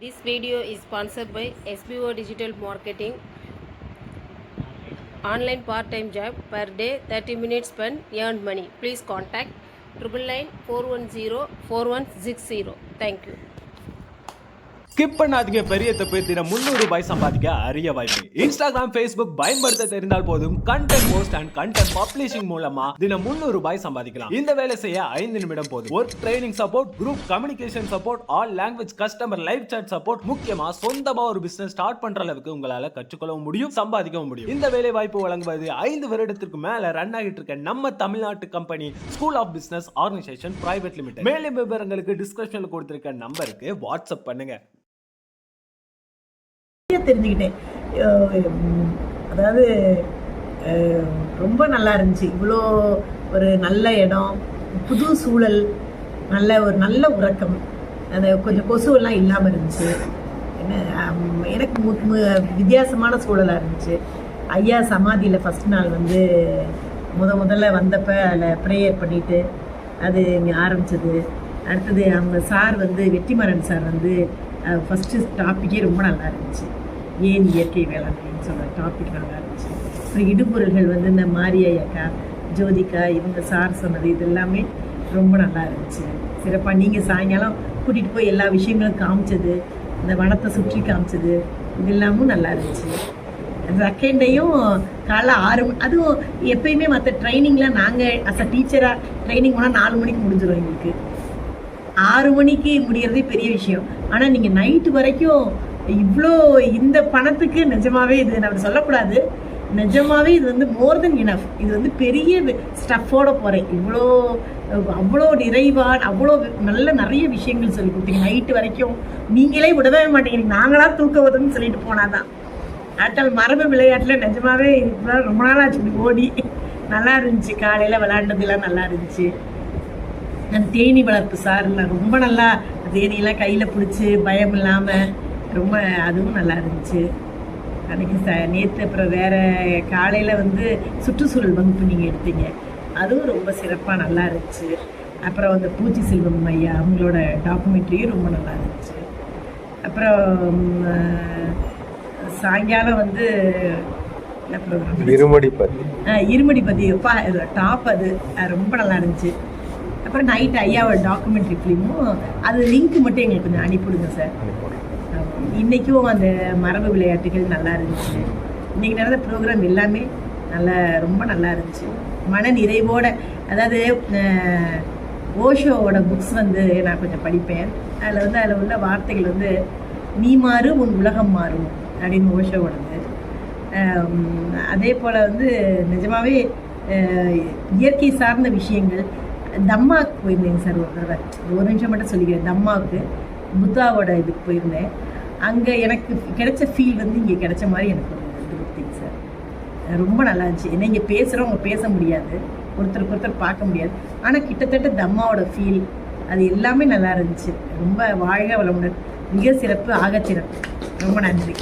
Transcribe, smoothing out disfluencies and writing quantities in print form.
This video is sponsored by SBO Digital Marketing. Online part-time job per day, 30 minutes spent, earn money. Please contact 999-410-4160. Thank you. Skip பண்ணாதீங்க. பெரிய தப்பு. தினம் 300 ரூபாய் சம்பாதிக்க அரிய வாய்ப்பு. இன்ஸ்டாகிராம், ஃபேஸ்புக் பயன்படுத்த தெரிந்தால் போதும் content post and content publishing மூலமா தினம் 300 ரூபாய் சம்பாதிக்கலாம். இந்த வேலை செய்ய 5 நிமிடம் போதும். Work training support, group communication support, all language customer live chat support, முக்கியமா சொந்தமா ஒரு பிசினஸ் ஸ்டார்ட் பண்ற அளவுக்கு உங்களால கற்றுக்கொள்ளவும் முடியும், சம்பாதிக்கவும் முடியும். இந்த வேலை வாய்ப்பு வழங்குவது 5 வருடத்திற்கு மேல ரன் ஆகிட்டு இருக்க நம்ம தமிழ்நாட்டு company school of business organisation private limited. மேலும் விவரங்களுக்கு டிஸ்கிரிப்ஷன்ல கொடுத்திருக்க நம்பருக்கு வாட்ஸ்அப் பண்ணுங்க. தெரிஞ்சுக்கிட்டேன். அதாவது ரொம்ப நல்லா இருந்துச்சு. இவ்வளோ ஒரு நல்ல இடம், புது சூழல், ஒரு நல்ல உறக்கம், அந்த கொஞ்சம் கொசுவெல்லாம் இல்லாமல் இருந்துச்சு. எனக்கு வித்தியாசமான சூழலாக இருந்துச்சு. ஐயா சமாதியில் ஃபஸ்ட் நாள் வந்து முதல்ல வந்தப்போ அதில் ப்ரேயர் பண்ணிவிட்டு அது ஆரம்பித்தது. அடுத்தது அவங்க சார் வந்து வெற்றிமாறன் சார் வந்து ஃபஸ்ட்டு டாப்பிக்கே ரொம்ப நல்லா இருந்துச்சு. ஏன் இயற்கை வேளாண்மைன்னு சொல்கிற டாபிக் நல்லா இருந்துச்சு. அப்புறம் இடுபொருள்கள் வந்து இந்த மாரியா அக்கா, ஜோதிகா இவங்க சார் சொன்னது இது எல்லாமே ரொம்ப நல்லா இருந்துச்சு. சிறப்பாக நீங்கள் சாயங்காலம் கூட்டிகிட்டு போய் எல்லா விஷயங்களும் காமிச்சது, இந்த வனத்தை சுற்றி காமிச்சது, இது எல்லாமும் நல்லா இருந்துச்சு. செகண்டையும் காலைல 6 மணி, அதுவும் எப்பயுமே மற்ற ட்ரைனிங்லாம் நாங்கள் அஸ் அ டீச்சராக ட்ரைனிங் போனால் 4 மணிக்கு முடிஞ்சிடும். எங்களுக்கு 6 மணிக்கு முடிகிறதே பெரிய விஷயம். ஆனால் நீங்கள் நைட்டு வரைக்கும் இவ்வளோ இந்த பணத்துக்கு நிஜமாவே இது நம்ம சொல்லக்கூடாது, நிஜமாவே இது வந்து மோர் தென் இனஃப். இது வந்து பெரிய ஸ்டஃபோட போகிறேன். அவ்வளோ நிறைவான அவ்வளோ நிறைய விஷயங்கள் சொல்லி கொடுத்தீங்க. நைட்டு வரைக்கும் நீங்களே விடவே மாட்டேங்கிறீங்க, நாங்களாக தூக்க வருதுன்னு சொல்லிட்டு போனாதான். ஆட்டால் மரபு விளையாட்டில் நிஜமாவே ரொம்ப நாள் ஆச்சு ஓடி நல்லா இருந்துச்சு. காலையில் விளையாண்டதுலாம் நல்லா இருந்துச்சு. நான் தேனி வளர்ப்பு சார்லாம் ரொம்ப நல்லா தேனியெல்லாம் கையில் பிடிச்சி பயம் இல்லாமல் ரொம்ப அதுவும் நல்லா இருந்துச்சு. அன்றைக்கி நேற்று அப்புறம் வேறு காலையில் வந்து சுற்றுச்சூழல் வகுப்பு நீங்கள் எடுத்தீங்க, அதுவும் ரொம்ப சிறப்பாக நல்லா இருந்துச்சு. அப்புறம் வந்து பூச்சி செல்வம் ஐயா அவங்களோட டாக்குமெண்ட்ரியும் ரொம்ப நல்லா இருந்துச்சு. அப்புறம் சாயங்காலம் வந்து என்ன ப்ரோக்ராம், இருமடிப்பதி டாப், அது ரொம்ப நல்லா இருந்துச்சு. அப்புறம் நைட்டு ஐயாவோட டாக்குமெண்ட்ரி ஃபிலிமும் அது லிங்க் மட்டும் எங்களுக்கு கொஞ்சம் அனுப்பிவிடுங்க சார். இன்றைக்கும் அந்த மரபு விளையாட்டுகள் நல்லா இருந்துச்சு. இன்றைக்கி நடந்த ப்ரோக்ராம் எல்லாமே ரொம்ப நல்லா இருந்துச்சு. மன நிறைவோட, அதாவது ஓஷோவோட புக்ஸ் வந்து நான் கொஞ்சம் படிப்பேன். அதில் உள்ள வார்த்தைகள் வந்து நீ மாறு உன் உலகம் மாறும் அப்படின்னு ஓஷோவோடது. அதே போல் வந்து நிஜமாகவே இயற்கை சார்ந்த விஷயங்கள். தம்மாவுக்கு போயிருந்தேங்க சார் ஒரு நிமிஷம் மட்டும் சொல்லிக்கிறேன். தம்மாவுக்கு புத்தாவோட இதுக்கு போயிருந்தேன். அங்கே எனக்கு கிடைச்ச ஃபீல் வந்து இங்கே கிடைச்ச மாதிரி எனக்கு ஒரு திருப்திங்க சார். ரொம்ப நல்லா இருந்துச்சு. ஏன்னா இங்கே பேசுகிறவங்க பேச முடியாது, ஒருத்தருக்கு ஒருத்தர் பார்க்க முடியாது, ஆனால் கிட்டத்தட்ட தம்மாவோட ஃபீல் அது எல்லாமே நல்லா இருந்துச்சு. ரொம்ப வாழ்க வளமுடன், மிக சிறப்பு, ஆகச்சிறப்பு. ரொம்ப நன்றி.